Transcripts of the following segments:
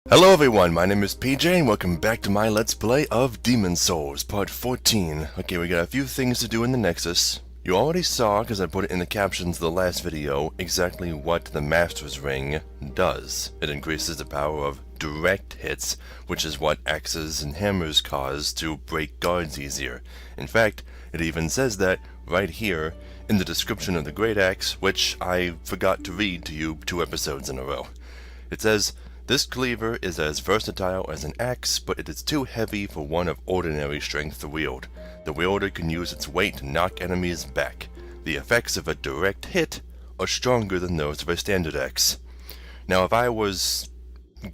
Hello everyone, my name is PJ and welcome back to my Let's Play of Demon's Souls, part 14. Okay, we got a few things to do in the Nexus. You already saw, because I put it in the captions of the last video, exactly what the Master's Ring does. It increases the power of direct hits, which is what axes and hammers cause to break guards easier. In fact, it even says that right here in the description of the Great Axe, which I forgot to read to you 2 episodes in a row. It says, "This cleaver is as versatile as an axe, but it is too heavy for one of ordinary strength to wield. The wielder can use its weight to knock enemies back. The effects of a direct hit are stronger than those of a standard axe." Now, if I was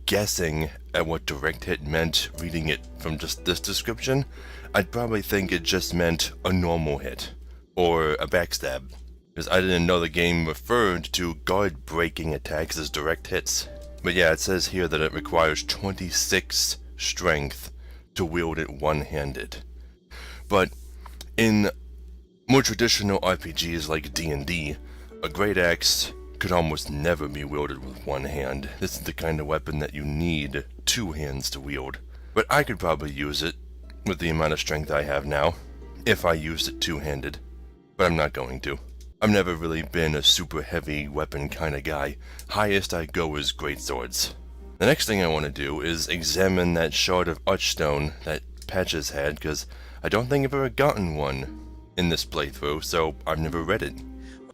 guessing at what direct hit meant reading it from just this description, I'd probably think it just meant a normal hit, or a backstab, because I didn't know the game referred to guard-breaking attacks as direct hits. But yeah, it says here that it requires 26 strength to wield it one-handed. But in more traditional RPGs like D&D, a great axe could almost never be wielded with one hand. This is the kind of weapon that you need 2 hands to wield. But I could probably use it with the amount of strength I have now, if I used it two-handed. But I'm not going to. I've never really been a super heavy weapon kind of guy. Highest I go is greatswords. The next thing I want to do is examine that shard of archstone that Patches had, because I don't think I've ever gotten one in this playthrough, so I've never read it.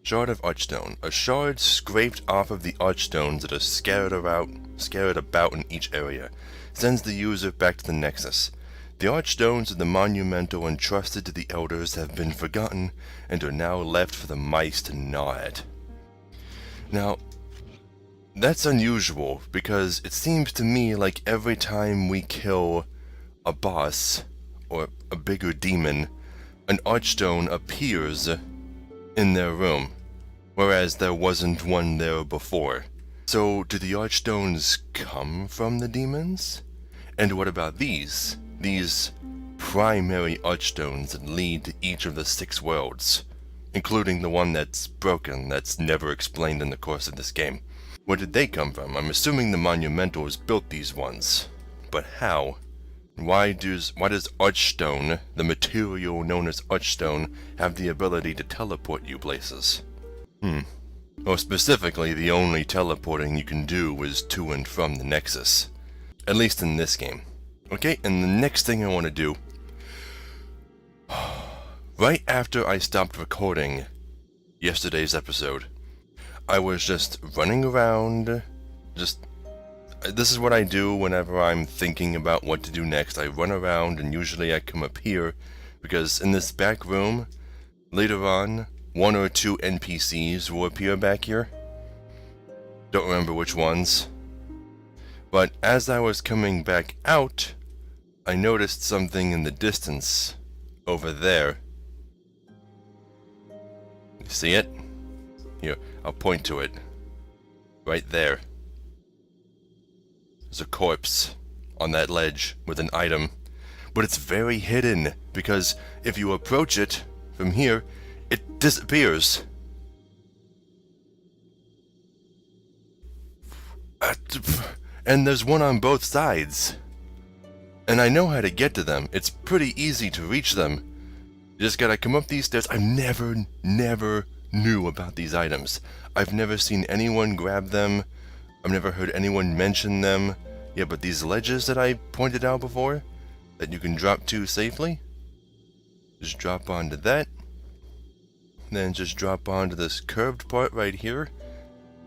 Shard of archstone. A shard scraped off of the archstones that are scattered about in each area. Sends the user back to the Nexus. The archstones of the monumental entrusted to the elders have been forgotten and are now left for the mice to gnaw at. Now, that's unusual because it seems to me like every time we kill a boss or a bigger demon, an archstone appears in their room, whereas there wasn't one there before. So, do the archstones come from the demons? And what about these? These primary archstones that lead to each of the 6 worlds, including the one that's broken, that's never explained in the course of this game. Where did they come from? I'm assuming the monumentals built these ones. But how? Why does archstone, the material known as archstone, have the ability to teleport you places? Well, specifically, the only teleporting you can do is to and from the Nexus. At least in this game. Okay, and the next thing I want to do, right after I stopped recording yesterday's episode, I was just running around, this is what I do whenever I'm thinking about what to do next. I run around and usually I come up here, because in this back room, later on, 1 or 2 NPCs will appear back here. Don't remember which ones. But as I was coming back out, I noticed something in the distance over there. You see it? Here, I'll point to it. Right there. There's a corpse on that ledge with an item. But it's very hidden, because if you approach it from here, it disappears. And there's one on both sides. And I know how to get to them. It's pretty easy to reach them. You just gotta come up these stairs. I never knew about these items. I've never seen anyone grab them. I've never heard anyone mention them. Yeah, but these ledges that I pointed out before, that you can drop to safely, just drop onto that. Then just drop onto this curved part right here.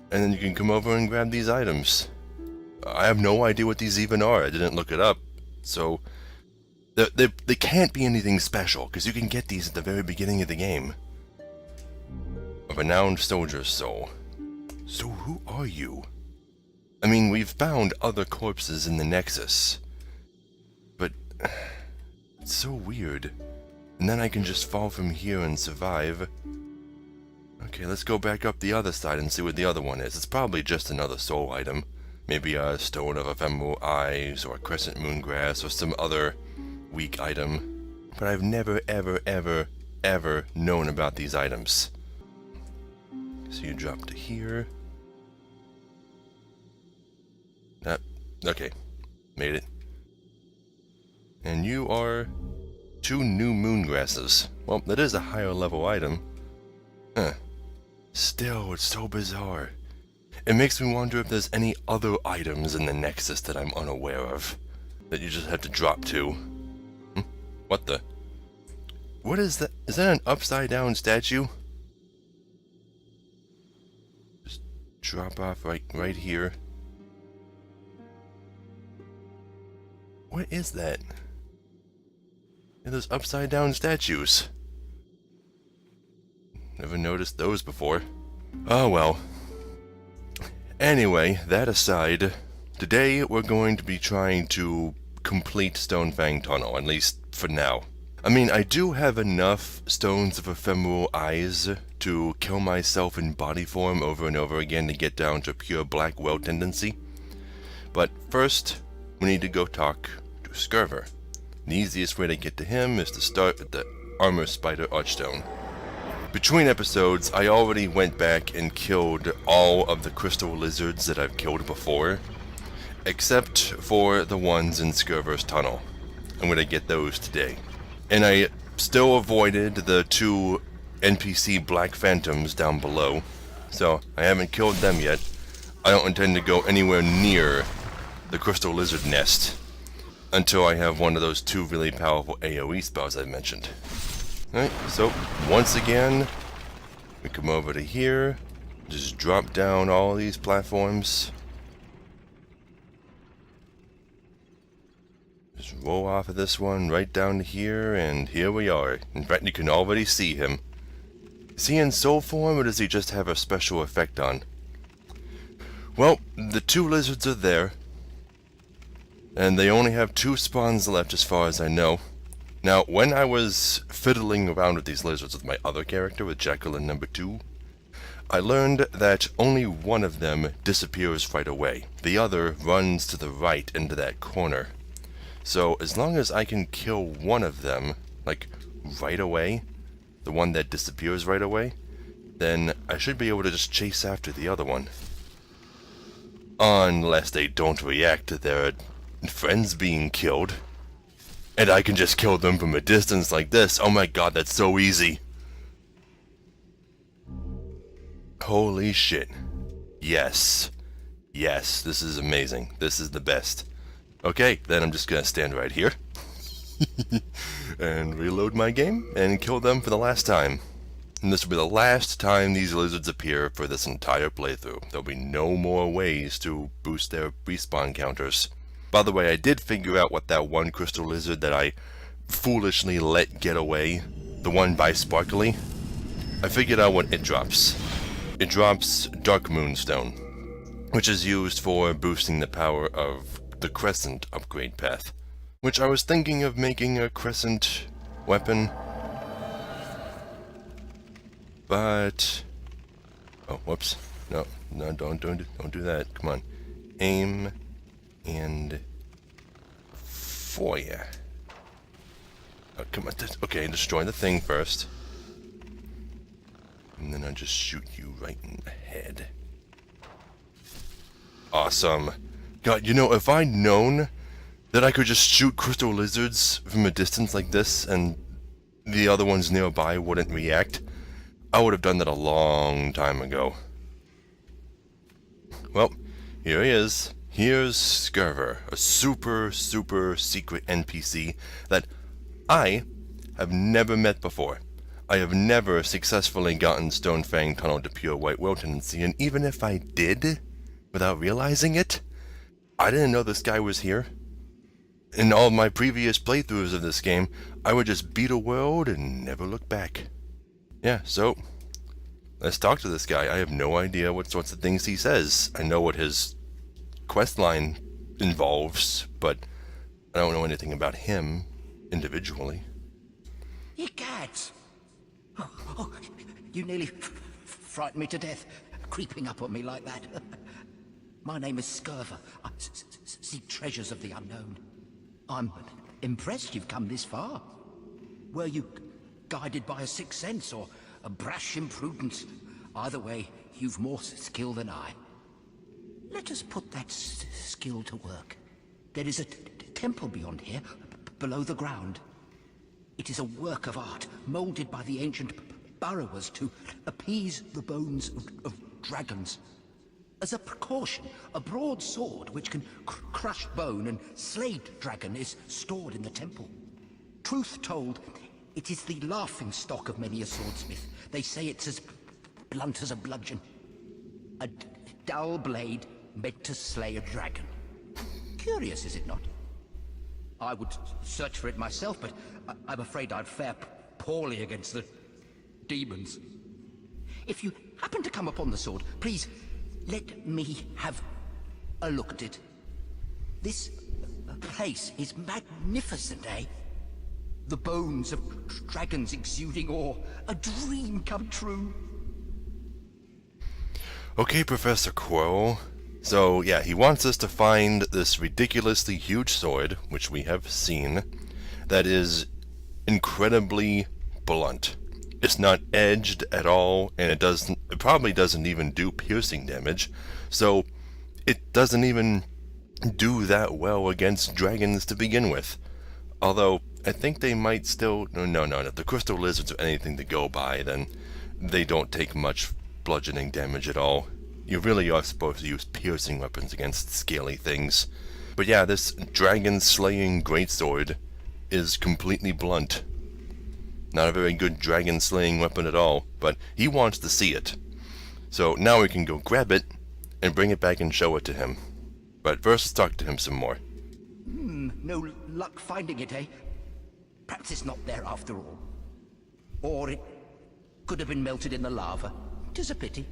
And then you can come over and grab these items. I have no idea what these even are. I didn't look it up. So, they can't be anything special, because you can get these at the very beginning of the game. A renowned soldier's soul. So who are you? I mean, we've found other corpses in the Nexus. But, it's so weird. And then I can just fall from here and survive. Okay, let's go back up the other side and see what the other one is. It's probably just another soul item. Maybe a stone of ephemeral eyes, or a crescent moon grass, or some other weak item. But I've never, ever known about these items. So you drop to here. Okay, made it. And you are 2 new moon grasses. Well, that is a higher level item. Huh. Still, it's so bizarre. It makes me wonder if there's any other items in the Nexus that I'm unaware of. That you just have to drop to. What the? What is that? Is that an upside down statue? Just drop off right here. What is that? Yeah, those upside down statues. Never noticed those before. Oh well. Anyway, that aside, today we're going to be trying to complete Stonefang Tunnel, at least for now. I mean, I do have enough Stones of Ephemeral Eyes to kill myself in body form over and over again to get down to pure black well tendency. But first, we need to go talk to Skurver. The easiest way to get to him is to start with the Armor Spider Archstone. Between episodes, I already went back and killed all of the crystal lizards that I've killed before, except for the ones in Skurver's tunnel. I'm gonna get those today. And I still avoided the 2 NPC Black Phantoms down below, so I haven't killed them yet. I don't intend to go anywhere near the crystal lizard nest until I have one of those 2 really powerful AoE spells I mentioned. Alright, so once again, we come over to here, just drop down all these platforms. Just roll off of this one right down to here, and here we are. In fact, you can already see him. Is he in soul form, or does he just have a special effect on? Well, the 2 lizards are there, and they only have 2 spawns left as far as I know. Now, when I was fiddling around with these lizards with my other character, with Jacqueline number 2, I learned that only one of them disappears right away. The other runs to the right into that corner. So, as long as I can kill one of them, like, right away, the one that disappears right away, then I should be able to just chase after the other one. Unless they don't react to their friends being killed. And I can just kill them from a distance like this. Oh my god, that's so easy. Holy shit. Yes. Yes, this is amazing. This is the best. Okay, then I'm just gonna stand right here. And reload my game and kill them for the last time. And this will be the last time these lizards appear for this entire playthrough. There'll be no more ways to boost their respawn counters. By the way, I did figure out what that one crystal lizard that I foolishly let get away, the one by Sparkly, I figured out what it drops. It drops Dark Moonstone, which is used for boosting the power of the Crescent upgrade path, which I was thinking of making a Crescent weapon, but... oh, whoops. No, don't do that. Come on. Aim and fire. Oh, come on. Okay, destroy the thing first. And then I'll just shoot you right in the head. Awesome. God, you know, if I'd known that I could just shoot crystal lizards from a distance like this and the other ones nearby wouldn't react, I would have done that a long time ago. Well, here he is. Here's Skurver, a super secret NPC that I have never met before. I have never successfully gotten Stonefang Tunnel to pure white will tendency, and even if I did, without realizing it, I didn't know this guy was here. In all my previous playthroughs of this game, I would just beat a world and never look back. Yeah, so let's talk to this guy. I have no idea what sorts of things he says. I know what his questline involves, but I don't know anything about him individually. You cats! Oh, you nearly frightened me to death, creeping up on me like that. My name is Skurver. I seek treasures of the unknown. I'm impressed you've come this far. Were you guided by a sixth sense or a brash imprudence? Either way, you've more skill than I. let us put that skill to work. There is a temple beyond here, below the ground. It is a work of art, molded by the ancient burrowers to appease the bones of dragons. As a precaution, a broad sword which can crush bone and slay dragon is stored in the temple. Truth told, it is the laughing stock of many a swordsmith. They say it's as blunt as a bludgeon. A dull blade meant to slay a dragon. Curious, is it not? I would search for it myself, but I'm afraid I'd fare poorly against the demons. If you happen to come upon the sword, please let me have a look at it. This place is magnificent, eh? The bones of dragons exuding awe. A dream come true. Okay, Professor Quirrell. So, yeah, he wants us to find this ridiculously huge sword, which we have seen, that is incredibly blunt. It's not edged at all, and it probably doesn't even do piercing damage, so it doesn't even do that well against dragons to begin with. Although, I think they might still... No, if the crystal lizards are anything to go by, then they don't take much bludgeoning damage at all. You really are supposed to use piercing weapons against scaly things. But yeah, this dragon-slaying greatsword is completely blunt. Not a very good dragon-slaying weapon at all, but he wants to see it. So now we can go grab it and bring it back and show it to him. But first let's talk to him some more. No luck finding it, eh? Perhaps it's not there after all. Or it could have been melted in the lava. 'Tis a pity.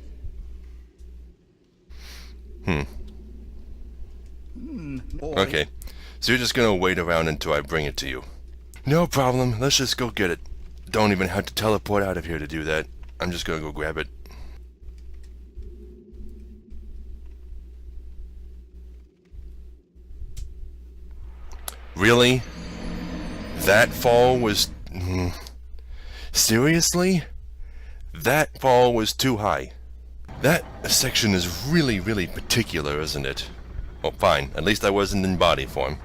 Okay, so you're just gonna wait around until I bring it to you. No problem, let's just go get it. Don't even have to teleport out of here to do that. I'm just gonna go grab it. Really? That fall was... Seriously? That fall was too high. That section is really particular, isn't it? Well, fine. At least I wasn't in body form.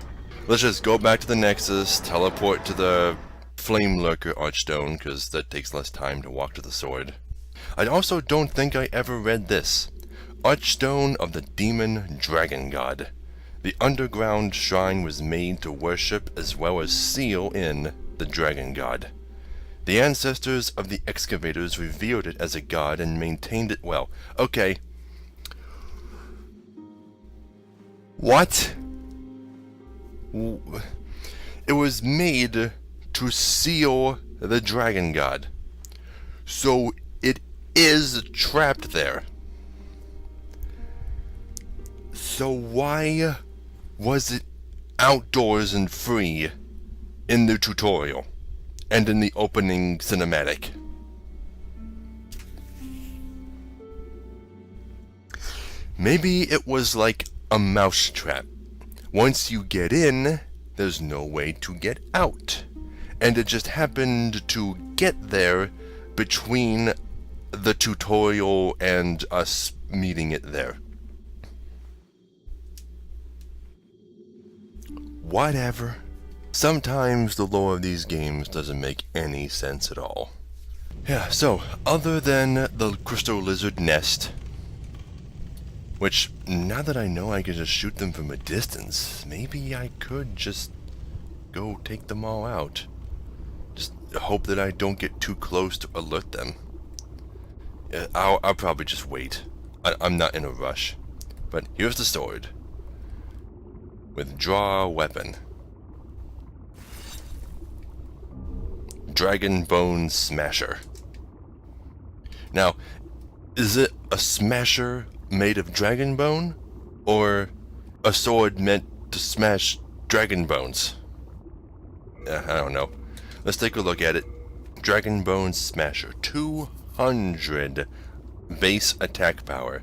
Let's just go back to the Nexus, teleport to the Flame Lurker Archstone, because that takes less time to walk to the sword. I also don't think I ever read this. Archstone of the Demon Dragon God. The underground shrine was made to worship as well as seal in the Dragon God. The ancestors of the excavators revered it as a god and maintained it well. Okay. What? It was made to seal the Dragon God. So it is trapped there. So why was it outdoors and free in the tutorial and in the opening cinematic? Maybe it was like a mousetrap. Once you get in, there's no way to get out. And it just happened to get there between the tutorial and us meeting it there. Whatever. Sometimes the lore of these games doesn't make any sense at all. Yeah, so, other than the crystal lizard nest, which, now that I know I can just shoot them from a distance, maybe I could just go take them all out. Just hope that I don't get too close to alert them. Yeah, I'll probably just wait. I'm not in a rush. But here's the sword. Withdraw weapon. Dragon Bone Smasher. Now, is it a smasher made of dragon bone? Or a sword meant to smash dragon bones? I don't know. Let's take a look at it. Dragon Bone Smasher. 200 base attack power.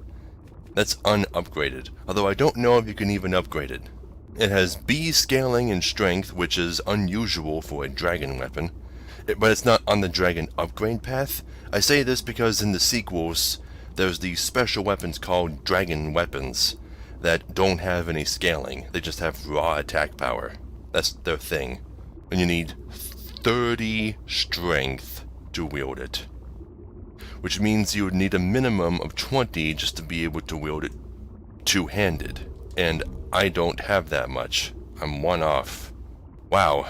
That's unupgraded. Although I don't know if you can even upgrade it. It has B scaling and strength, which is unusual for a dragon weapon. But it's not on the dragon upgrade path. I say this because in the sequels, there's these special weapons called dragon weapons. that don't have any scaling. They just have raw attack power. That's their thing. And you need 30 strength to wield it. Which means you would need a minimum of 20 just to be able to wield it two-handed. And I don't have that much. I'm one off. Wow.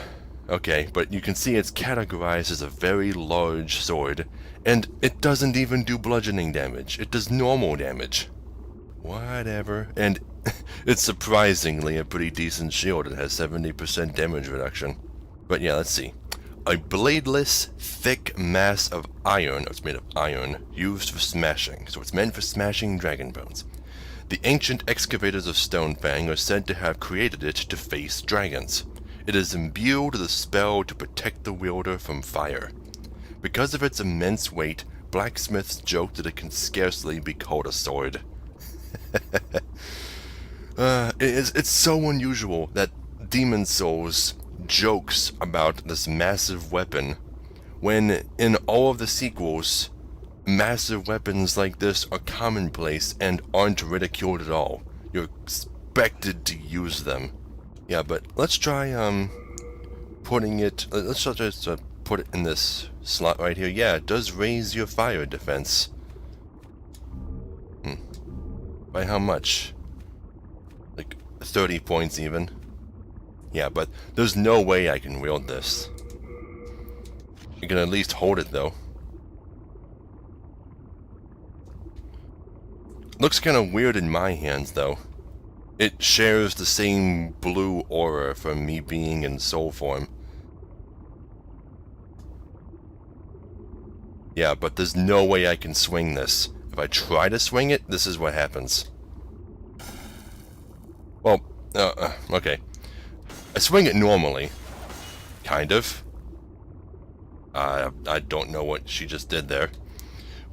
Okay, but you can see it's categorized as a very large sword, and it doesn't even do bludgeoning damage. It does normal damage. Whatever. And it's surprisingly a pretty decent shield. It has 70% damage reduction. But yeah, let's see. A bladeless, thick mass of iron, it's made of iron, used for smashing. So it's meant for smashing dragon bones. The ancient excavators of Stonefang are said to have created it to face dragons. It is imbued with a spell to protect the wielder from fire. Because of its immense weight, blacksmiths joke that it can scarcely be called a sword. It's so unusual that Demon Souls jokes about this massive weapon, when in all of the sequels, massive weapons like this are commonplace and aren't ridiculed at all. You're expected to use them. Yeah, but let's try, putting it, let's just put it in this slot right here. Yeah, it does raise your fire defense. By how much? Like 30 points even. Yeah, but there's no way I can wield this. You can at least hold it though. Looks kind of weird in my hands though. It shares the same blue aura from me being in soul form. Yeah, but there's no way I can swing this. If I try to swing it, this is what happens. Well, okay. I swing it normally. Kind of. I don't know what she just did there.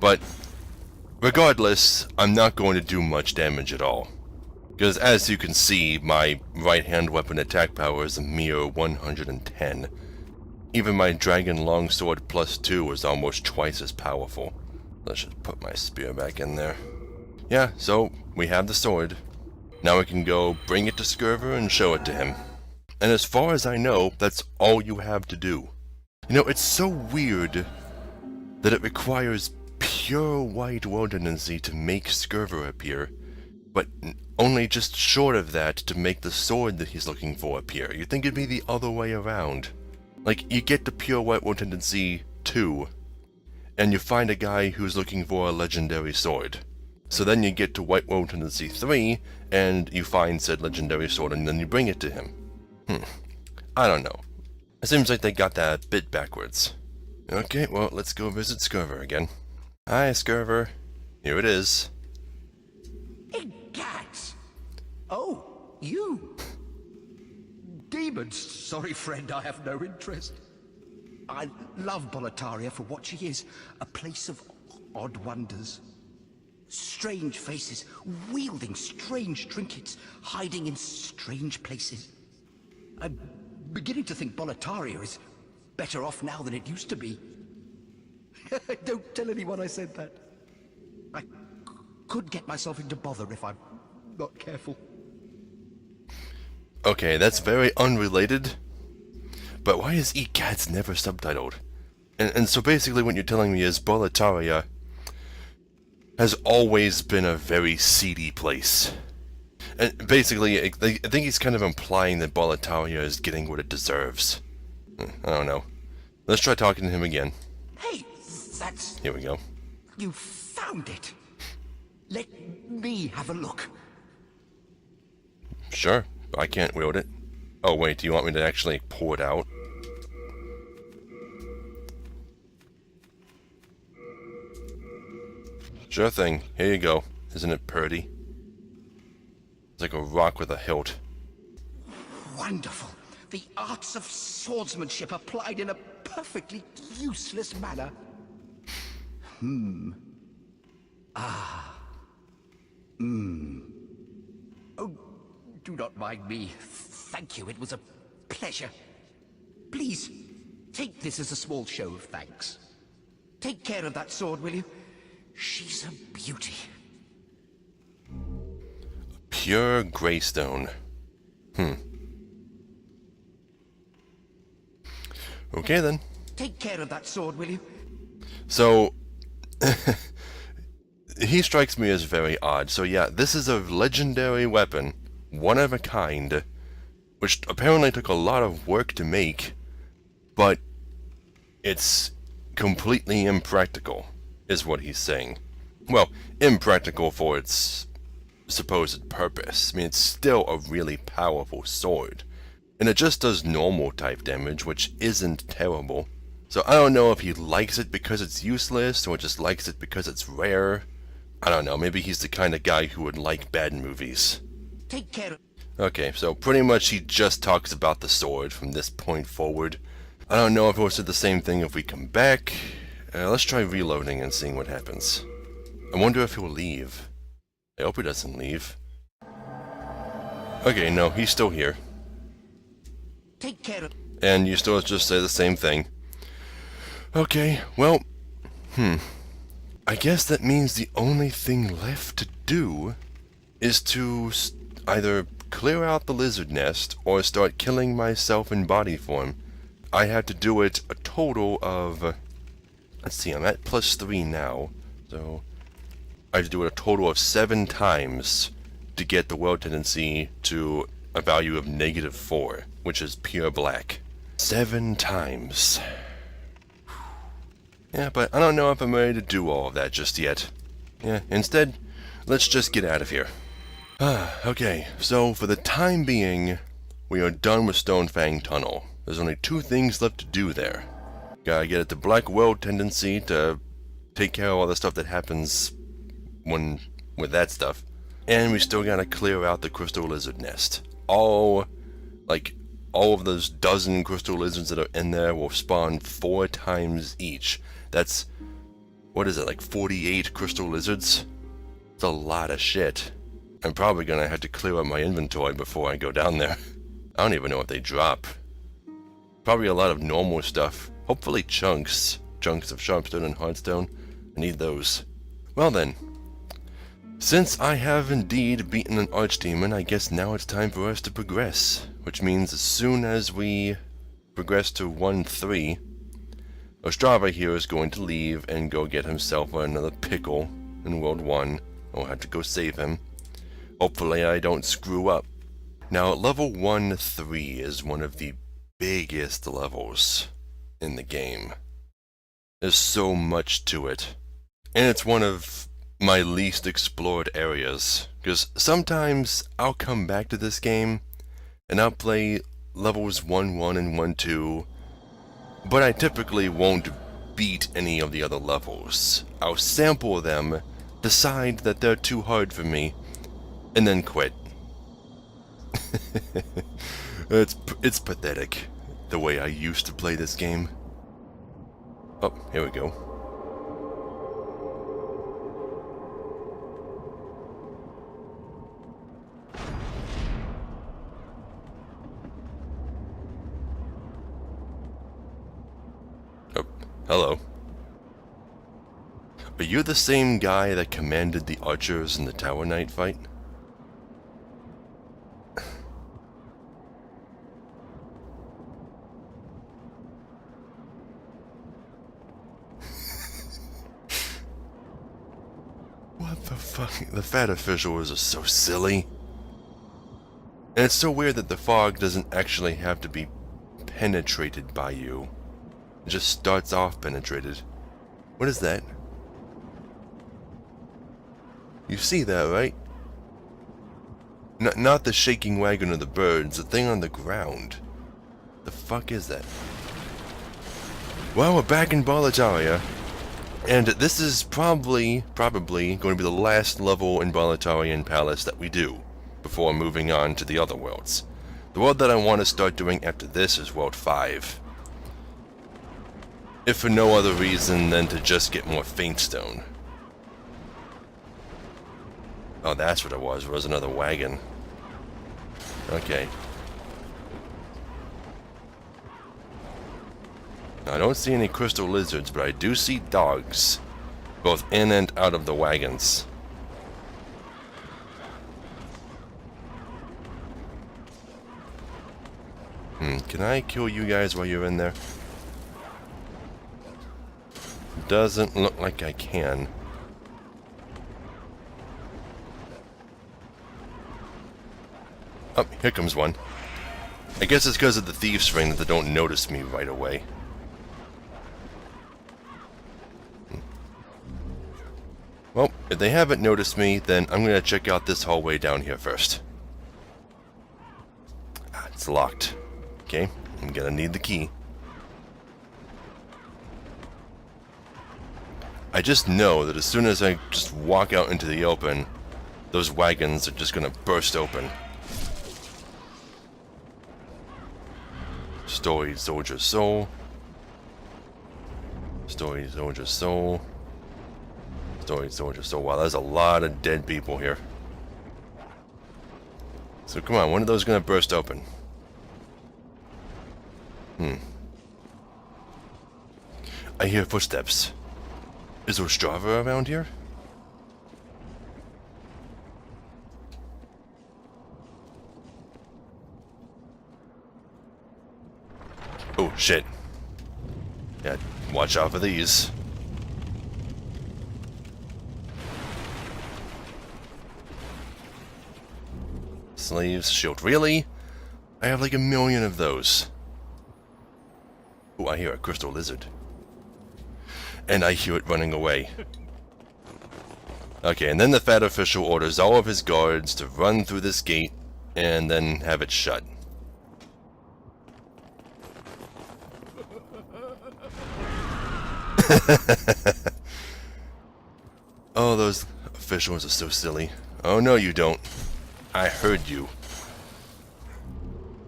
But, regardless, I'm not going to do much damage at all. Because as you can see, my right-hand weapon attack power is a mere 110. Even my Dragon Longsword +2 is almost twice as powerful. Let's just put my spear back in there. Yeah, so we have the sword. Now we can go bring it to Skirver and show it to him. And as far as I know, that's all you have to do. You know, it's so weird that it requires pure white wildernesy to make Skirver appear, but only just short of that to make the sword that he's looking for appear. You'd think it'd be the other way around. Like, you get the pure white wildernesy 2, and you find a guy who's looking for a legendary sword. So then you get to white wildernesy 3, and you find said legendary sword, and then you bring it to him. I don't know. It seems like they got that a bit backwards. Okay, well, let's go visit Skirver again. Hi, Skirver. Here it is. Egad! Oh, you! Demons! Sorry, friend, I have no interest. I love Boletaria for what she is, a place of odd wonders. Strange faces, wielding strange trinkets, hiding in strange places. I'm beginning to think Boletaria is better off now than it used to be. Don't tell anyone I said that. I could get myself into bother if I'm not careful. Okay, that's very unrelated. But why is ECATS never subtitled? And so basically what you're telling me is Boletaria has always been a very seedy place. And basically, I think he's kind of implying that Boletaria is getting what it deserves. I don't know. Let's try talking to him again. Hey, that's... Here we go. You found it. Let me have a look. Sure, I can't wield it. Oh wait, do you want me to actually pull it out? Sure thing. Here you go. Isn't it pretty? It's like a rock with a hilt. Wonderful. The arts of swordsmanship applied in a perfectly useless manner. Oh, do not mind me. Thank you. It was a pleasure. Please, take this as a small show of thanks. Take care of that sword, will you? She's a beauty. Pure Greystone. Okay then. Take care of that sword, will you? So, he strikes me as very odd. So yeah, this is a legendary weapon, one of a kind, which apparently took a lot of work to make, but it's completely impractical, is what he's saying. Well, impractical for its supposed purpose. I mean, it's still a really powerful sword, and it just does normal type damage, which isn't terrible. So I don't know if he likes it because it's useless, or just likes it because it's rare. I don't know, maybe he's the kind of guy who would like bad movies. Take care of... Okay, so pretty much he just talks about the sword from this point forward. I don't know if we'll say the same thing if we come back. Let's try reloading and seeing what happens. I wonder if he'll leave. I hope he doesn't leave. Okay, no, he's still here. Take care of... And you still just say the same thing. Okay, well, I guess that means the only thing left to do is to either clear out the lizard nest or start killing myself in body form. I have to do it a total of, let's see, I'm at +3 now, so I have to do it a total of 7 times to get the world tendency to a value of -4, which is pure black. 7 times. Yeah, but I don't know if I'm ready to do all of that just yet. Yeah, instead, let's just get out of here. Okay, so for the time being, we are done with Stonefang Tunnel. There's only 2 things left to do there. Gotta get at the Black World tendency to take care of all the stuff that happens with that stuff. And we still gotta clear out the Crystal Lizard Nest. All of those dozen Crystal Lizards that are in there will spawn 4 times each. That's, what is it, like 48 Crystal Lizards? It's a lot of shit. I'm probably gonna have to clear up my inventory before I go down there. I don't even know what they drop. Probably a lot of normal stuff. Hopefully chunks. Chunks of sharpstone and hardstone. I need those. Well then. Since I have indeed beaten an archdemon, I guess now it's time for us to progress. Which means as soon as we progress to 1-3, Ostrava here is going to leave and go get himself another pickle in World 1. I'll have to go save him. Hopefully I don't screw up. Now level 1-3 is one of the biggest levels in the game. There's so much to it. And it's one of my least explored areas. Because sometimes I'll come back to this game and I'll play levels 1-1 and 1-2, but I typically won't beat any of the other levels. I'll sample them, decide that they're too hard for me, and then quit. It's pathetic, the way I used to play this game. Oh, here we go. Oh, hello. Are you the same guy that commanded the archers in the Tower Knight fight? What the fuck? The fat officials are so silly. And it's so weird that the fog doesn't actually have to be penetrated by you. It just starts off penetrated. What is that? You see that, right? Not the shaking wagon of the birds, the thing on the ground. The fuck is that? Well, we're back in Boletaria. And this is probably going to be the last level in Boletarian Palace that we do before moving on to the other worlds. The world that I want to start doing after this is World 5. If for no other reason than to just get more Faintstone. Oh, that's what it was. It was another wagon. Okay. Now, I don't see any crystal lizards, but I do see dogs, both in and out of the wagons. Can I kill you guys while you're in there? Doesn't look like I can. Oh, here comes one. I guess it's because of the thieves' ring that they don't notice me right away. Well, if they haven't noticed me, then I'm going to check out this hallway down here first. Ah, it's locked. Okay, I'm going to need the key. I just know that as soon as I just walk out into the open, those wagons are just going to burst open. Story Soldier Soul. Story Soldier Soul. Story Soldier Soul. Wow, there's a lot of dead people here. So come on, when are those gonna burst open? I hear footsteps. Is Ostrava around here? Oh, shit. Yeah, watch out for these. Slaves, shield. Really? I have like 1,000,000 of those. Oh, I hear a crystal lizard. And I hear it running away. Okay, and then the fat official orders all of his guards to run through this gate and then have it shut. Oh, those officials are so silly. Oh, no, you don't. I heard you.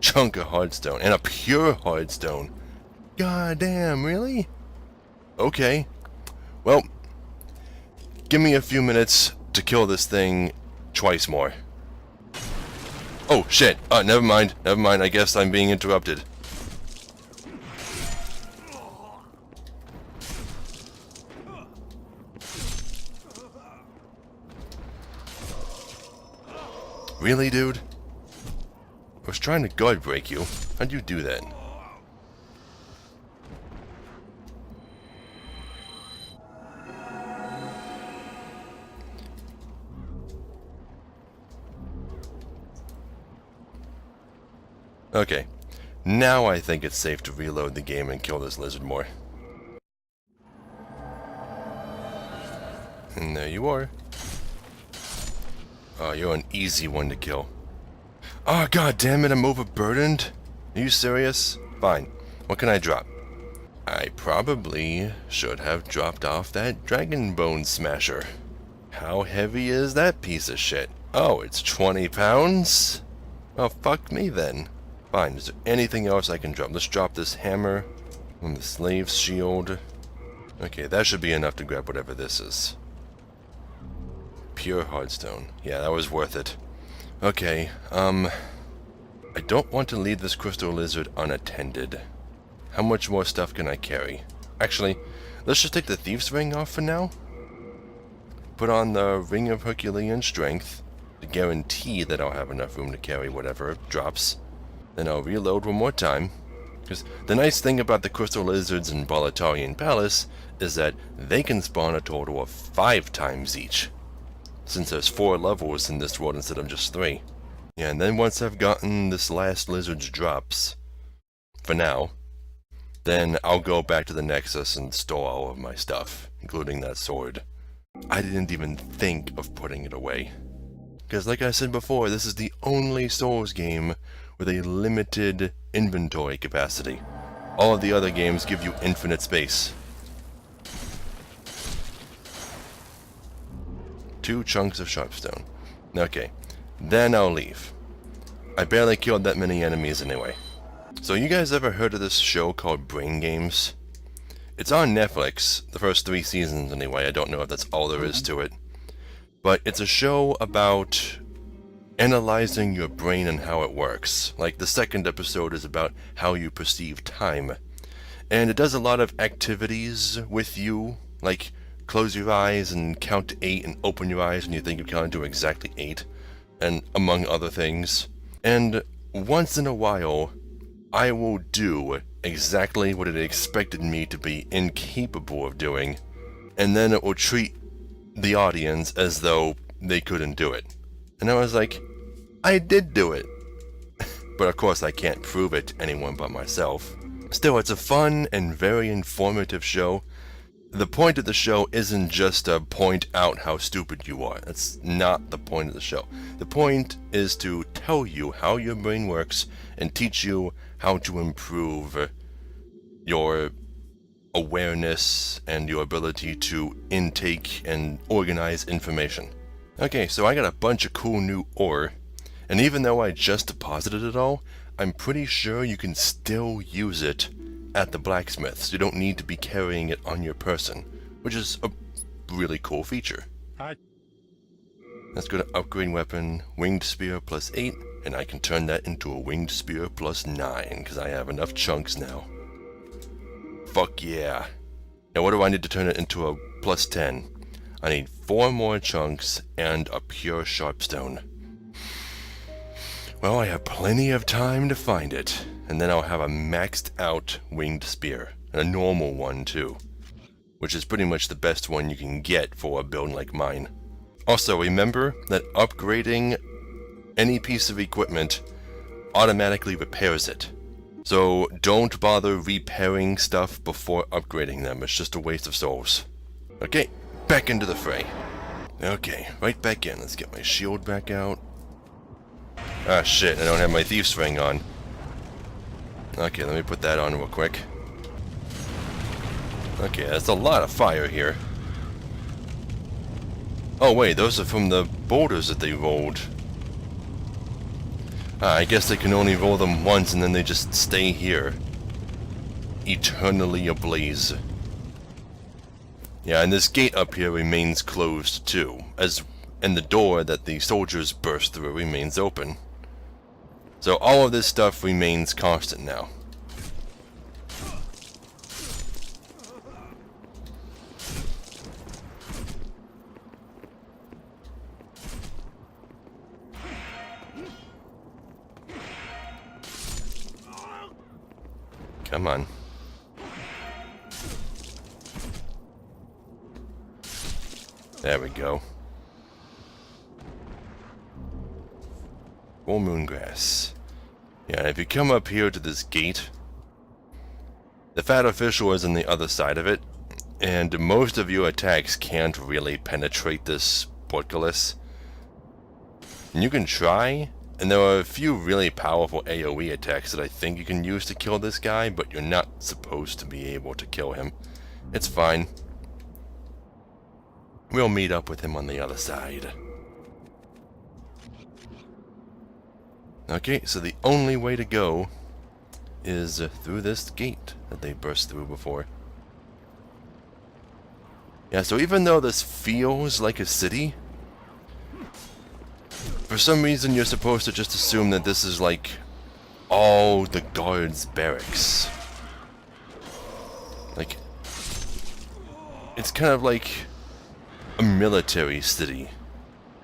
Chunk of hardstone. And a pure hardstone. God damn, really? Okay. Well, give me a few minutes to kill this thing twice more. Oh, shit. Never mind. Never mind. I guess I'm being interrupted. Really, dude? I was trying to guard break you. How'd you do that? Okay. Now I think it's safe to reload the game and kill this lizard more. And there you are. Oh, you're an easy one to kill. Oh, god damn it, I'm overburdened? Are you serious? Fine. What can I drop? I probably should have dropped off that dragon bone smasher. How heavy is that piece of shit? Oh, it's 20 pounds? Oh, fuck me then. Fine, is there anything else I can drop? Let's drop this hammer and the slave's shield. Okay, that should be enough to grab whatever this is. Pure hardstone. Yeah, that was worth it. Okay, I don't want to leave this crystal lizard unattended. How much more stuff can I carry? Actually, let's just take the thief's ring off for now. Put on the ring of Herculean strength to guarantee that I'll have enough room to carry whatever drops. Then I'll reload one more time. Because the nice thing about the crystal lizards in Boletarian Palace is that they can spawn a total of 5 times each. Since there's 4 levels in this world instead of just 3. Yeah, and then once I've gotten this last lizard's drops, for now, then I'll go back to the Nexus and store all of my stuff, including that sword. I didn't even think of putting it away. Because like I said before, this is the only Souls game with a limited inventory capacity. All of the other games give you infinite space. 2 chunks of sharpstone. Okay, then I'll leave. I barely killed that many enemies anyway. So you guys ever heard of this show called Brain Games? It's on Netflix, the first 3 seasons anyway. I don't know if that's all there is to it. But it's a show about analyzing your brain and how it works. Like the second episode is about how you perceive time. And it does a lot of activities with you, like close your eyes and count to 8 and open your eyes when you think you can't do exactly 8, and among other things. And once in a while, I will do exactly what it expected me to be incapable of doing, and then it will treat the audience as though they couldn't do it. And I was like, I did do it. But of course I can't prove it to anyone but myself. Still, it's a fun and very informative show. The point of the show isn't just to point out how stupid you are. That's not the point of the show. The point is to tell you how your brain works and teach you how to improve your awareness and your ability to intake and organize information. Okay, so I got a bunch of cool new ore, and even though I just deposited it all, I'm pretty sure you can still use it at the blacksmith, so you don't need to be carrying it on your person, which is a really cool feature. Let's go to upgrade weapon, winged spear plus 8, and I can turn that into a winged spear plus 9, because I have enough chunks now. Fuck yeah. Now what do I need to turn it into a plus 10? I need 4 more chunks and a pure sharpstone. Well, I have plenty of time to find it, and then I'll have a maxed out winged spear, and a normal one too, which is pretty much the best one you can get for a build like mine. Also, remember that upgrading any piece of equipment automatically repairs it. So don't bother repairing stuff before upgrading them, it's just a waste of souls. Okay, back into the fray. Okay, right back in. Let's get my shield back out. Ah shit, I don't have my thief's ring on. Okay, let me put that on real quick. Okay, that's a lot of fire here. Oh wait, those are from the boulders that they rolled. I guess they can only roll them once and then they just stay here. Eternally ablaze. Yeah, and this gate up here remains closed too, and the door that the soldiers burst through remains open. So all of this stuff remains constant now. Come on. There we go. Full moon grass. Yeah, and if you come up here to this gate, the fat official is on the other side of it, and most of your attacks can't really penetrate this portcullis. And you can try, and there are a few really powerful AoE attacks that I think you can use to kill this guy, but you're not supposed to be able to kill him. It's fine. We'll meet up with him on the other side. Okay, so the only way to go is through this gate that they burst through before. Yeah, so even though this feels like a city, for some reason you're supposed to just assume that this is like all the guards' barracks. Like, it's kind of like a military city.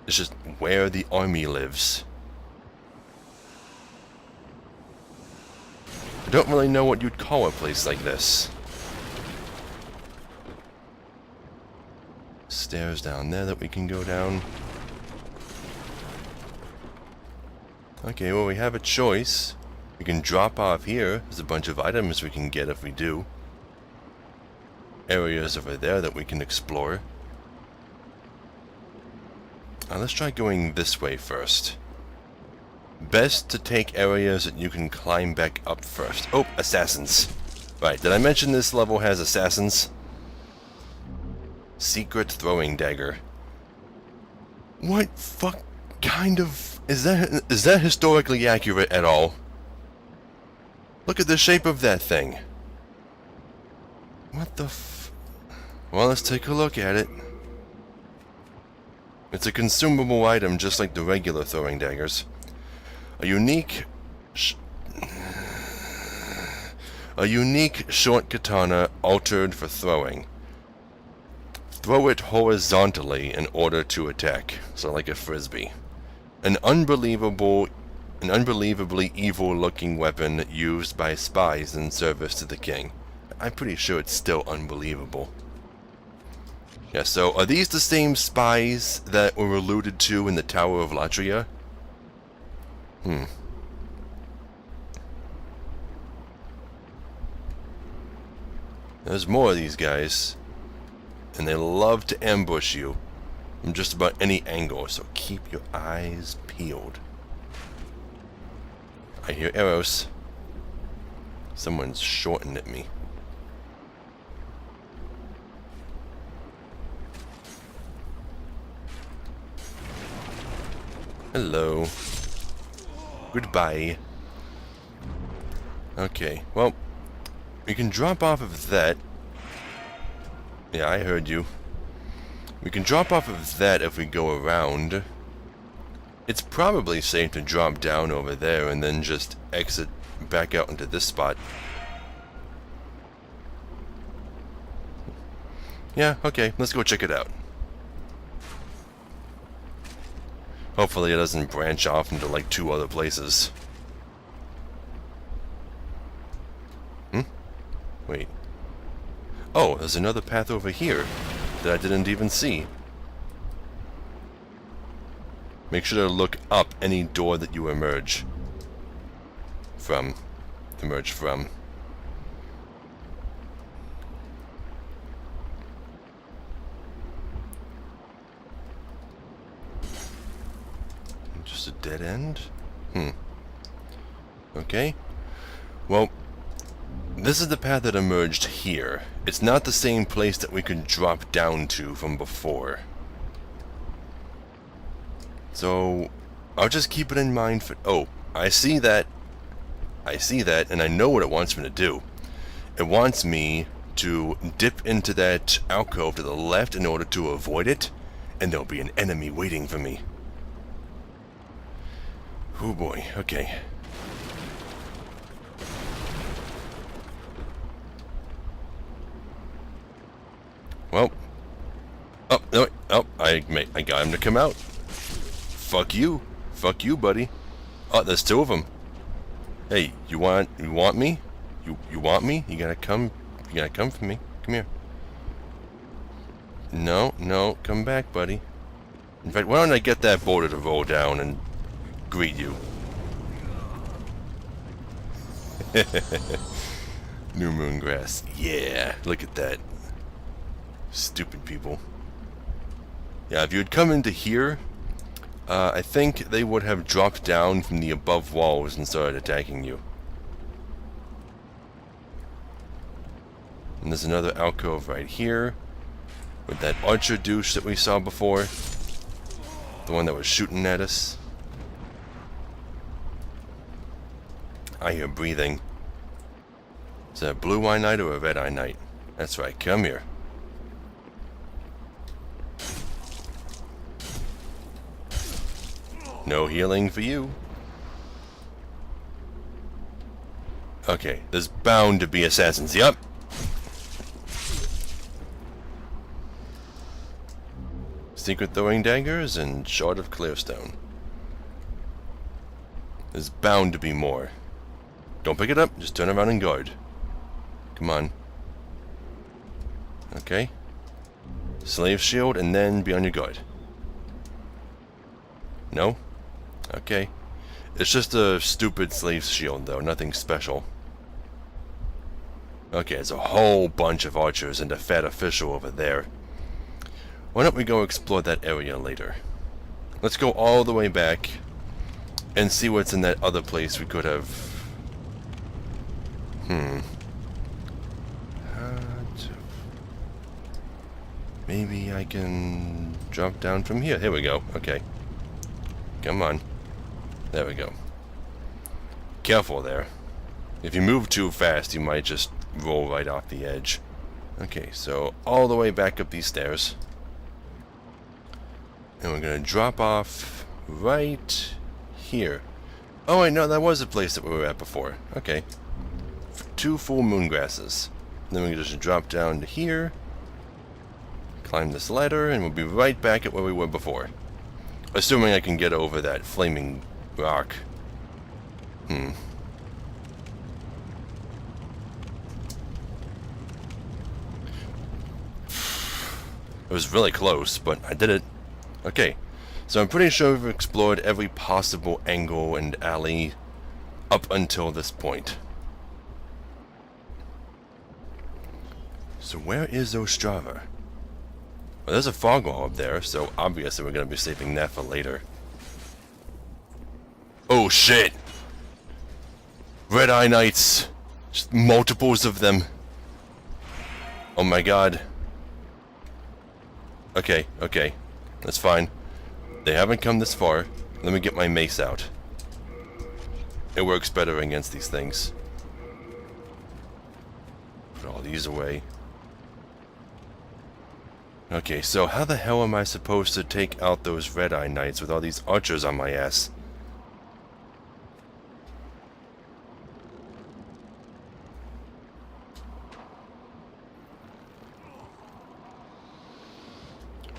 It's just where the army lives. I don't really know what you'd call a place like this. Stairs down there that we can go down. Okay, well we have a choice. We can drop off here. There's a bunch of items we can get if we do. Areas over there that we can explore. Let's try going this way first. Best to take areas that you can climb back up first. Oh, assassins. Right, did I mention this level has assassins? Secret throwing dagger. What fuck kind of... Is that historically accurate at all? Look at the shape of that thing. What the f... Well, let's take a look at it. It's a consumable item just like the regular throwing daggers. A unique short katana altered for throwing. Throw it horizontally in order to attack, so like a frisbee. An unbelievable An unbelievably evil-looking weapon used by spies in service to the king. I'm pretty sure it's still unbelievable. Yeah, so are these the same spies that were alluded to in the Tower of Latria? There's more of these guys. And they love to ambush you from just about any angle, so keep your eyes peeled. I hear arrows. Someone's shorting at me. Hello. Goodbye. Okay, well, we can drop off of that. Yeah, I heard you. We can drop off of that if we go around. It's probably safe to drop down over there and then just exit back out into this spot. Yeah, okay, let's go check it out. Hopefully it doesn't branch off into like 2 other places. Wait. Oh, there's another path over here that I didn't even see. Make sure to look up any door that you emerge from. Just a dead end? Okay. Well, this is the path that emerged here. It's not the same place that we could drop down to from before. So, I'll just keep it in mind for... Oh, I see that, and I know what it wants me to do. It wants me to dip into that alcove to the left in order to avoid it, and there'll be an enemy waiting for me. Oh boy, okay. Well, oh, no, oh, I got him to come out. Fuck you, buddy. Oh, there's 2 of them. Hey, you want me? You want me? You gotta come for me. Come here. No, come back, buddy. In fact, why don't I get that boulder to roll down and greet you? New moon grass. Yeah, look at that. Stupid people. Yeah, if you had come into here, I think they would have dropped down from the above walls and started attacking you. And there's another alcove right here with that archer douche that we saw before. The one that was shooting at us. I hear breathing. Is that a blue-eye knight or a red-eye knight? That's right, come here. No healing for you. Okay, there's bound to be assassins. Yup. Secret throwing daggers and shard of clearstone. There's bound to be more. Don't pick it up, just turn around and guard. Come on. Okay. Slave shield and then be on your guard. No? Okay. It's just a stupid slave shield though, nothing special. Okay, there's a whole bunch of archers and a fat official over there. Why don't we go explore that area later? Let's go all the way back and see what's in that other place we could have... Maybe I can drop down from here. Here we go. Okay. Come on. There we go. Careful there. If you move too fast, you might just roll right off the edge. Okay, so all the way back up these stairs. And we're going to drop off right here. Oh, wait, no, that was the place that we were at before. Okay. 2 full moon grasses. Then we can just drop down to here. Climb this ladder, and we'll be right back at where we were before. Assuming I can get over that flaming rock It was really close, but I did it. Okay, so I'm pretty sure we've explored every possible angle and alley up until this point. So where is Ostrava? Well, there's a fog wall up there, so obviously we're going to be saving that for later. Oh shit! Red Eye Knights! Just multiples of them. Oh my god. Okay, okay. That's fine. They haven't come this far. Let me get my mace out. It works better against these things. Put all these away. Okay, so how the hell am I supposed to take out those Red Eye Knights with all these archers on my ass?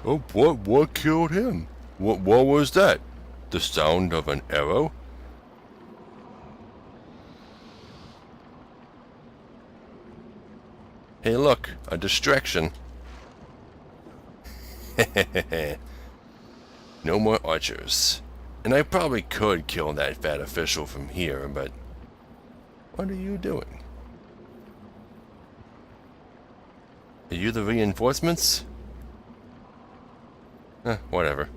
Oh, what killed him? What was that? The sound of an arrow? Hey look, a distraction. No more archers. And I probably could kill that fat official from here, but what are you doing? Are you the reinforcements? Whatever.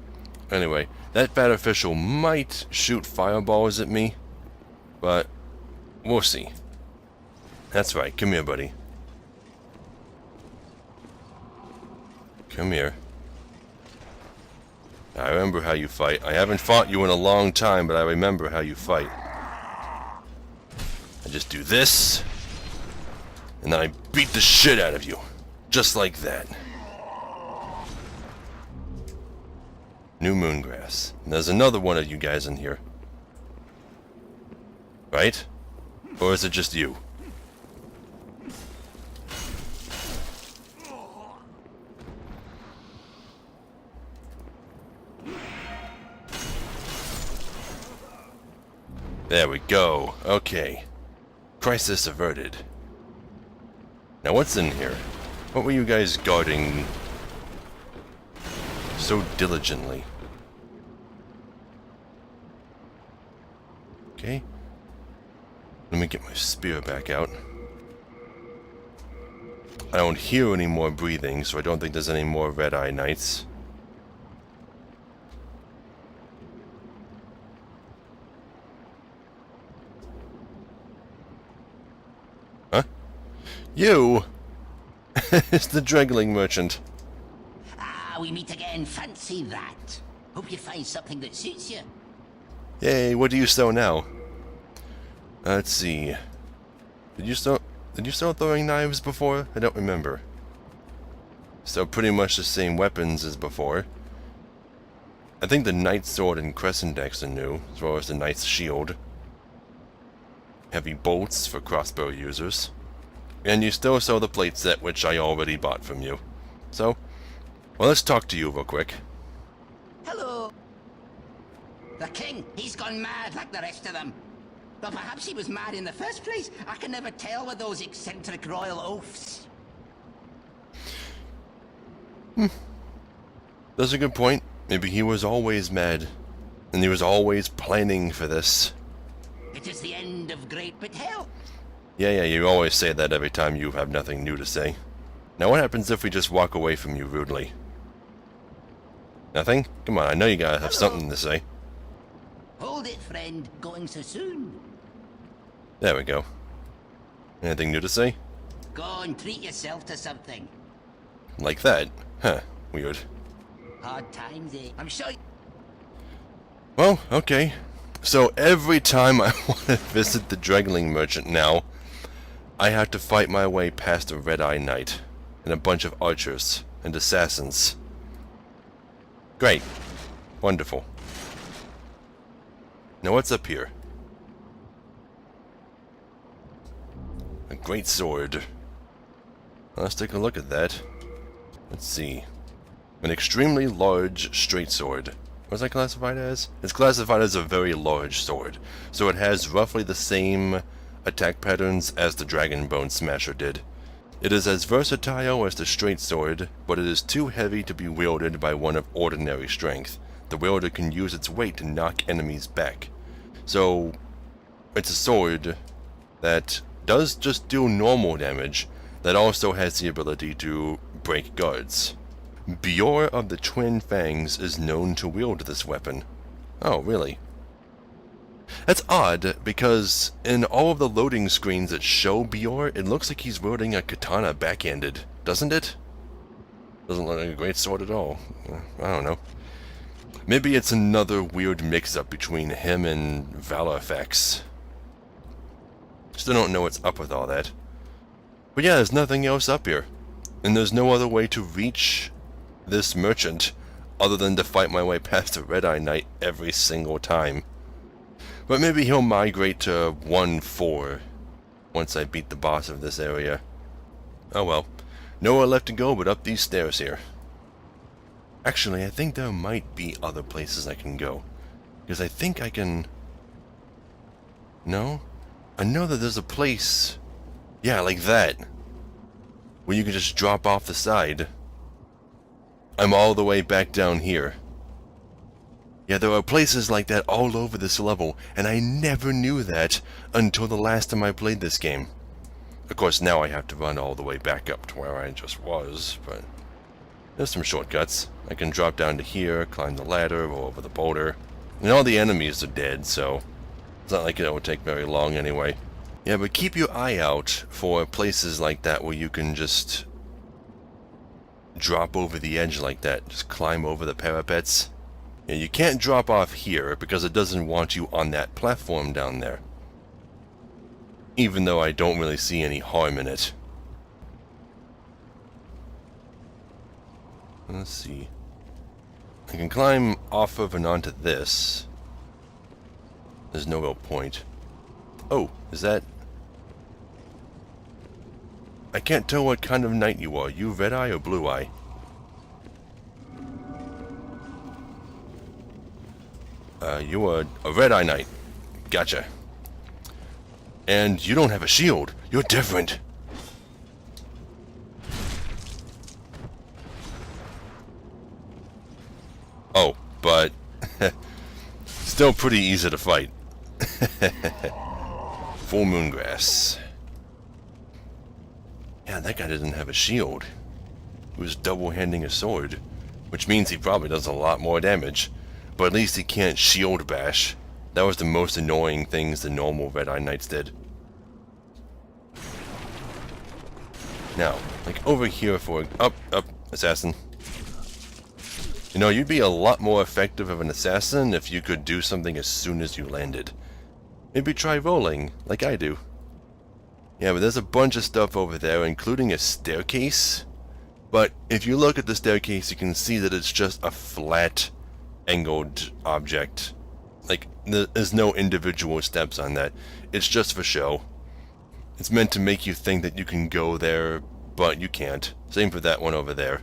Anyway, that fat official might shoot fireballs at me, but we'll see. That's right, come here, buddy. Come here. I remember how you fight. I haven't fought you in a long time, but I remember how you fight. I just do this, and then I beat the shit out of you. Just like that. New Moongrass. And there's another one of you guys in here. Right? Or is it just you? There we go. Okay. Crisis averted. Now what's in here? What were you guys guarding so diligently? Okay. Let me get my spear back out. I don't hear any more breathing, so I don't think there's any more Red Eye Knights. Huh? You? It's the Dregling Merchant. Ah, we meet again. Fancy that. Hope you find something that suits you. Yay, what do you sell now? Let's see. Did you start throwing knives before? I don't remember. So pretty much the same weapons as before. I think the Knight's Sword and Crescent Axe are new, as well as the Knight's Shield. Heavy bolts for crossbow users. And you still sell the plate set, which I already bought from you. So, well, let's talk to you real quick. Hello. The king, he's gone mad like the rest of them. But perhaps he was mad in the first place. I can never tell with those eccentric royal oafs. That's a good point. Maybe he was always mad. And he was always planning for this. It is the end of great but hell. Yeah, you always say that every time you have nothing new to say. Now what happens if we just walk away from you rudely? Nothing? Come on, I know you gotta have something to say. Hold it, friend. Going so soon. There we go. Anything new to say? Go and treat yourself to something. Like that? Huh, weird. Hard times, eh? I'm sure. Well, okay. So every time I want to visit the Dregling Merchant now, I have to fight my way past a Red Eye Knight and a bunch of archers and assassins. Great. Wonderful. Now what's up here? A great sword. Let's take a look at that. Let's see. An extremely large straight sword. What's that classified as? It's classified as a very large sword, so it has roughly the same attack patterns as the Dragon Bone Smasher did. It is as versatile as the straight sword, but it is too heavy to be wielded by one of ordinary strength. The wielder can use its weight to knock enemies back. So, it's a sword that does just do normal damage, that also has the ability to break guards. Bjor of the Twin Fangs is known to wield this weapon. Oh, really? That's odd, because in all of the loading screens that show Bjor, it looks like he's wielding a katana backhanded, doesn't it? Doesn't look like a great sword at all. I don't know. Maybe it's another weird mix-up between him and Valorfax. Still don't know what's up with all that. But yeah, there's nothing else up here. And there's no other way to reach this merchant other than to fight my way past the Red-Eye Knight every single time. But maybe he'll migrate to 1-4 once I beat the boss of this area. Oh well. Nowhere left to go but up these stairs here. Actually, I think there might be other places I can go. Because I think I can... No? I know that there's a place... Yeah, like that. Where you can just drop off the side. I'm all the way back down here. Yeah, there are places like that all over this level, and I never knew that until the last time I played this game. Of course, now I have to run all the way back up to where I just was, but there's some shortcuts. I can drop down to here, climb the ladder, roll over the boulder, and all the enemies are dead, so it's not like it would take very long anyway. Yeah, but keep your eye out for places like that where you can just drop over the edge like that, just climb over the parapets. Yeah, you can't drop off here because it doesn't want you on that platform down there. Even though I don't really see any harm in it. Let's see. I can climb off of and onto this. There's no real point. Oh, is that... I can't tell what kind of knight you are. You Red Eye or Blue Eye? You are a Red Eye Knight. Gotcha. And you don't have a shield. You're different. Oh, but... still pretty easy to fight. Full Moongrass. Yeah, that guy doesn't have a shield. He was double-handing a sword, which means he probably does a lot more damage. But at least he can't shield bash. That was the most annoying things the normal Red-Eye Knights did. Now, like over here for... Up, assassin. You know, you'd be a lot more effective of an assassin if you could do something as soon as you landed. Maybe try rolling, like I do. Yeah, but there's a bunch of stuff over there, including a staircase. But if you look at the staircase, you can see that it's just a flat, angled object. Like, there's no individual steps on that. It's just for show. It's meant to make you think that you can go there, but you can't. Same for that one over there.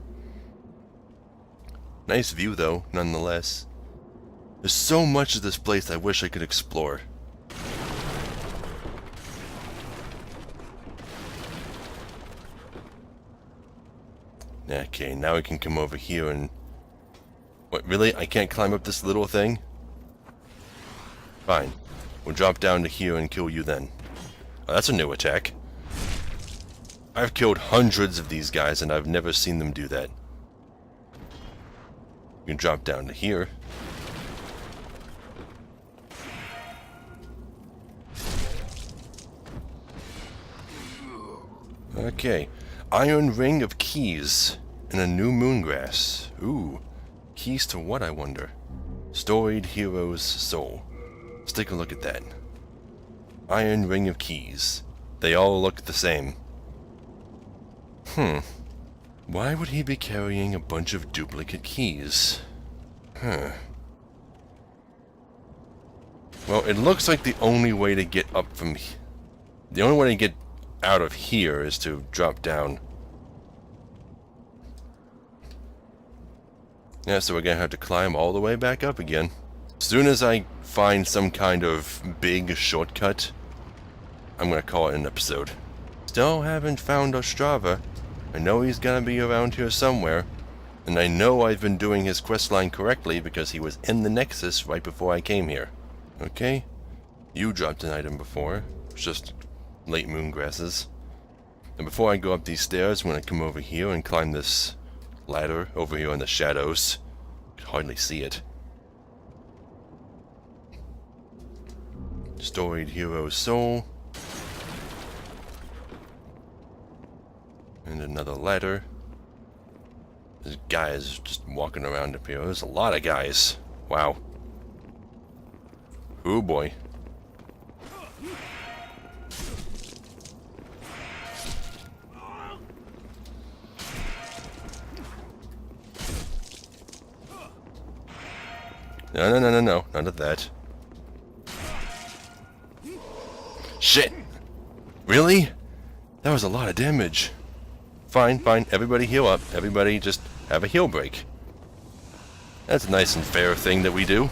Nice view, though, nonetheless. There's so much of this place I wish I could explore. Okay, now we can come over here and... What, really? I can't climb up this little thing? Fine. We'll drop down to here and kill you then. Oh, that's a new attack. I've killed hundreds of these guys and I've never seen them do that. You can drop down to here. Okay. Iron Ring of Keys and a new Moongrass. Ooh. Keys to what, I wonder? Storied Hero's Soul. Let's take a look at that. Iron Ring of Keys. They all look the same. Why would he be carrying a bunch of duplicate keys? Well, it looks like the only way to get up from... The only way to get out of here is to drop down. Yeah, so we're gonna have to climb all the way back up again. As soon as I find some kind of big shortcut, I'm gonna call it an episode. Still haven't found Ostrava. I know he's gonna be around here somewhere. And I know I've been doing his questline correctly because he was in the Nexus right before I came here. Okay. You dropped an item before. It's just late moon grasses. And before I go up these stairs, I'm gonna come over here and climb this ladder over here in the shadows. You can hardly see it. Storied Hero Soul. And another ladder. There's guys just walking around up here. There's a lot of guys. Wow. Oh boy. No. None of that. Shit! Really? That was a lot of damage. Fine. Everybody heal up. Everybody just have a heal break. That's a nice and fair thing that we do.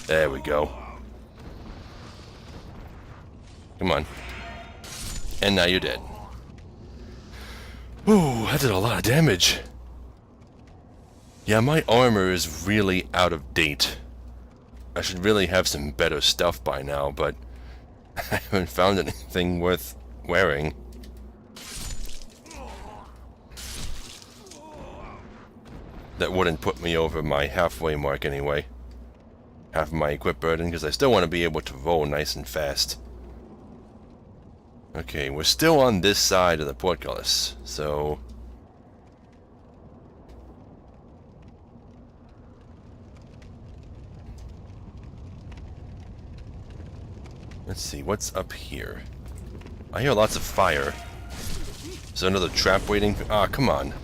There we go. Come on. And now you're dead. Ooh, that did a lot of damage. Yeah, my armor is really out of date. I should really have some better stuff by now, but I haven't found anything worth wearing. That wouldn't put me over my halfway mark anyway. Half of my equip burden, because I still want to be able to roll nice and fast. Okay, we're still on this side of the portcullis, so... Let's see, what's up here? I hear lots of fire. Is there another trap waiting? Ah, come on.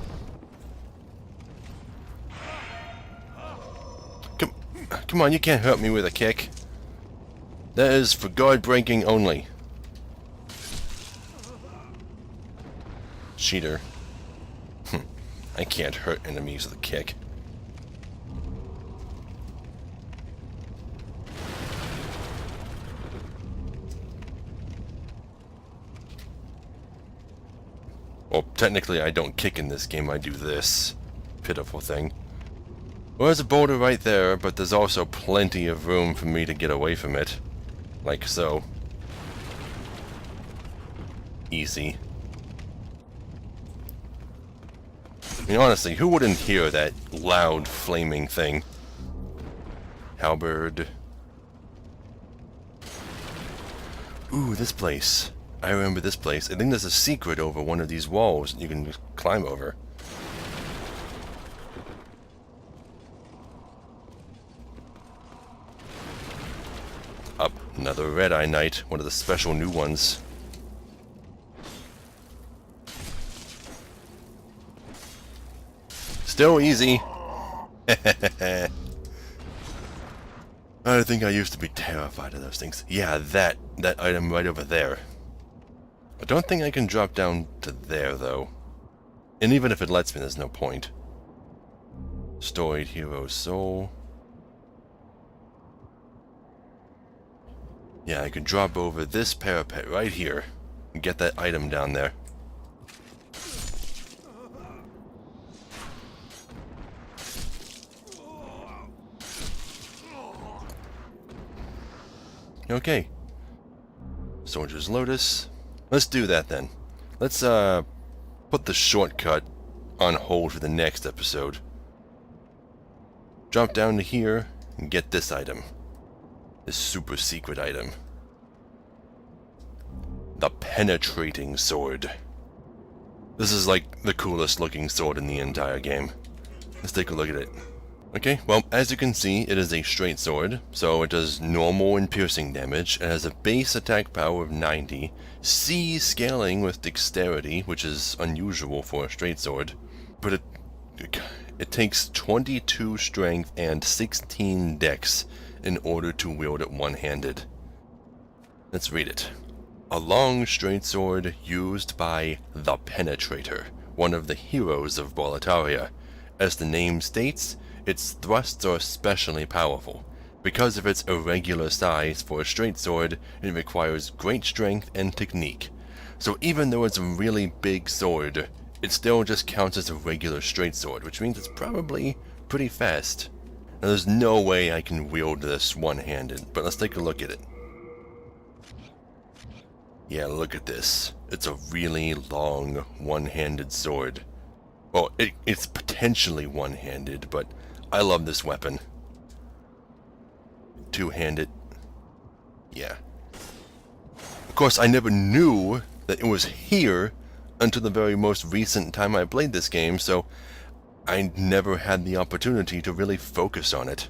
Come on, you can't hurt me with a kick. That is for guard breaking only. Cheater. I can't hurt enemies with a kick. Well, technically I don't kick in this game, I do this. Pitiful thing. Well, there's a boulder right there, but there's also plenty of room for me to get away from it. Like so. Easy. I mean, honestly, who wouldn't hear that loud, flaming thing? Halberd. Ooh, this place. I remember this place. I think there's a secret over one of these walls you can just climb over. Up, another Red-Eye Knight, one of the special new ones. Still easy. I think I used to be terrified of those things. Yeah, that item right over there. I don't think I can drop down to there, though. And even if it lets me, there's no point. Storied Hero Soul. Yeah, I could drop over this parapet right here and get that item down there. Okay. Soldier's Lotus. Let's do that then. Let's put the shortcut on hold for the next episode. Drop down to here and get this item. This super secret item. The Penetrating Sword. This is like the coolest looking sword in the entire game. Let's take a look at it. Okay, well, as you can see, it is a straight sword, so it does normal and piercing damage. It has a base attack power of 90, C scaling with dexterity, which is unusual for a straight sword, but it takes 22 strength and 16 dex in order to wield it one-handed. Let's read it. A long straight sword used by the Penetrator, one of the heroes of Boletaria. As the name states, its thrusts are especially powerful. Because of its irregular size for a straight sword, it requires great strength and technique. So even though it's a really big sword, it still just counts as a regular straight sword, which means it's probably pretty fast. Now there's no way I can wield this one-handed, but let's take a look at it. Yeah, look at this. It's a really long, one-handed sword. Well, it's potentially one-handed, but I love this weapon. Two-handed. Yeah. Of course, I never knew that it was here until the very most recent time I played this game, so I never had the opportunity to really focus on it.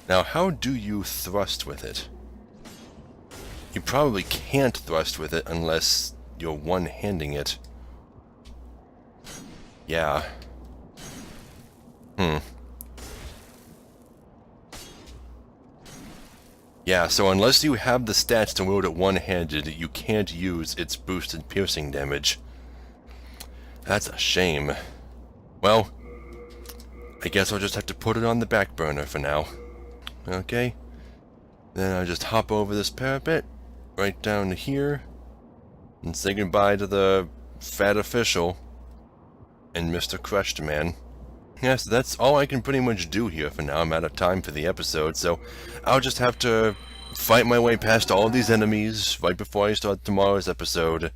Now, how do you thrust with it? You probably can't thrust with it unless you're one-handing it. Yeah. Yeah, so unless you have the stats to wield it one-handed, you can't use its boosted piercing damage. That's a shame. Well, I guess I'll just have to put it on the back burner for now. Okay. Then I'll just hop over this parapet, right down to here, and say goodbye to the fat official and Mr. Crushed Man. Yeah, so that's all I can pretty much do here for now. I'm out of time for the episode, so I'll just have to fight my way past all these enemies right before I start tomorrow's episode,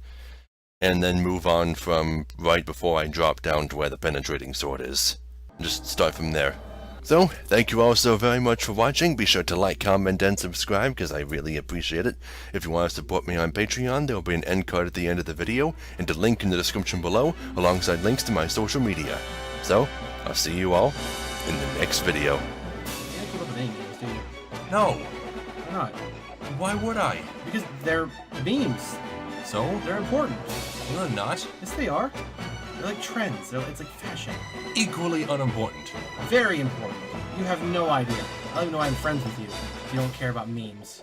and then move on from right before I drop down to where the penetrating sword is. Just start from there. So, thank you all so very much for watching. Be sure to like, comment, and subscribe, because I really appreciate it. If you want to support me on Patreon, there will be an end card at the end of the video, and a link in the description below, alongside links to my social media. So, I'll see you all in the next video. You can't keep up with any games, do you? No! Why not? Why would I? Because they're memes. So? They're important. No, they're not. Yes, they are. They're like trends. It's like fashion. Equally unimportant. Very important. You have no idea. I don't even know why I'm friends with you if you don't care about memes.